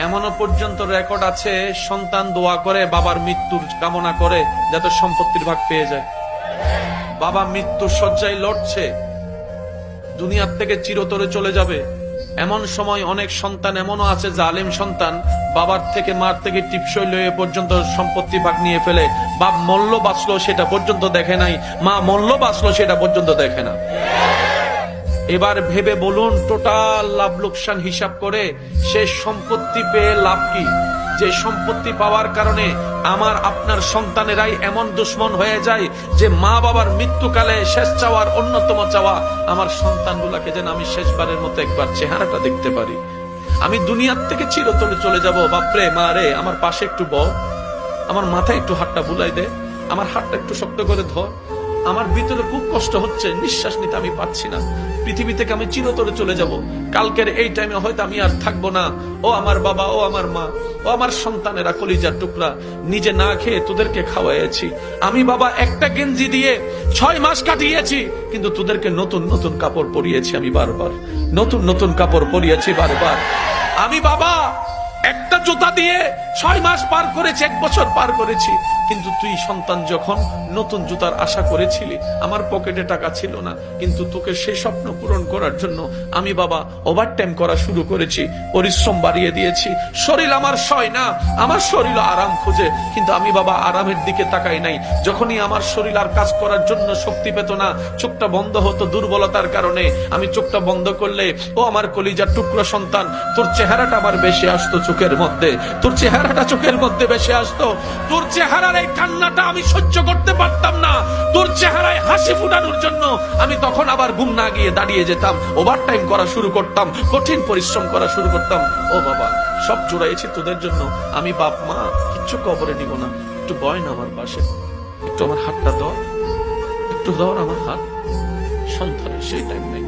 এমনও পর্যন্ত রেকর্ড আছে, সন্তান দোয়া করে বাবার মৃত্যুর কামনা করে যাতে সম্পত্তির ভাগ পেয়ে যায়। বাবা মৃত্যুর শয্যায় লড়ছে, দুনিয়ার থেকে চিরতরে চলে যাবে। এমন সময় অনেক সন্তান এমনও আছে, জালেম সন্তান বাবার থেকে মার থেকে টিপসই লয়ে পর্যন্ত সম্পত্তি ভাগ নিয়ে ফেলে। বাপ মল্ল বাঁচলো সেটা পর্যন্ত দেখে নাই, মা মল্ল বাঁচলো সেটা পর্যন্ত দেখে না। এবার ভেবে বলুন, টোটাল লাভ লোকসান হিসাব করে সে সম্পত্তি পেয়ে লাভ কি? যে সম্পত্তি পাওয়ার কারণে আমার আপনার সন্তানেরাই এমন দুশ্মন হয়ে যায় যে মা বাবার মৃত্যুকালে শেষ চাওয়ার অন্যতম চাওয়া আমার সন্তানগুলাকে যেন আমি শেষবারের মতো একবার চেহারাটা দেখতে পারি। আমি দুনিয়ার থেকে চিরতরে চলে যাব, বাপরে মা রে আমার পাশে একটু বল, আমার মাথায় একটু হাতটা বুলাই দে, আমার হাতটা একটু শক্ত করে ধর, আমার ভিতরে খুব কষ্ট হচ্ছে, নিঃশ্বাস নিতে আমি পাচ্ছি না, পৃথিবী থেকে আমি চিরতরে চলে যাব, কালকের এই টাইমে হয়তো আমি আর থাকবো না। ও আমার বাবা, ও আমার মা, ও আমার সন্তানেরা, কলিজার টুকরা, নিজে না খেয়ে তোদেরকে খাওয়াইছি আমি বাবা, একটা গেঞ্জি দিয়ে 6 মাস কাটিয়েছি, কিন্তু তোদেরকে নতুন নতুন কাপড় পরিয়েছি আমি বারবার, নতুন নতুন কাপড় পরিয়েছি বারবার আমি বাবা, একটা জুতা দিয়ে 6 মাস পার করেছি, 1 বছর পার করেছি, কিন্তু তুই সন্তান যখন নতুন জুতার আশা করেছিলি, আমার পকেটে টাকা ছিল না, কিন্তু তোকে সেই স্বপ্ন পূরণ করার জন্য আমি বাবা ওভারটাইম করা শুরু করেছি, পরিশ্রম বাড়িয়ে দিয়েছি। শরীর আমার সয় না, আমার শরীর আরাম খোঁজে, কিন্তু আমি বাবা আরামের দিকে তাকাই নাই। যখনই আমার শরীর আর কাজ করার জন্য শক্তি পেত না, চোখটা বন্ধ হতো দুর্বলতার কারণে, আমি চোখটা বন্ধ করলে ও আমার কলিজার টুকরো সন্তান, তোর চেহারাটা আমার বেশি আসতো চোখের মধ্যে, তোর চেহারাটা চোখের মধ্যে বেশি আসতো, তোর চেহারার এই কান্নাটা আমি সহ্য করতে পারতাম না, তোর চেহারায় হাসি ফুটানোর জন্য আমি তখন আবার ঘুম না গিয়ে দাঁড়িয়ে যেতাম, ওভারটাইম করা শুরু করতাম, কঠিন পরিশ্রম করা শুরু করতাম। ও বাবা, সব জোড়াইছি তোদের জন্য আমি, বাপ মা কিচ্ছু কবরে নিব না, একটু বয় না আমার পাশে, একটু আমার হাতটা ধর, একটু ধর আমার হাত। সন্তানের সেই টাইম নেই।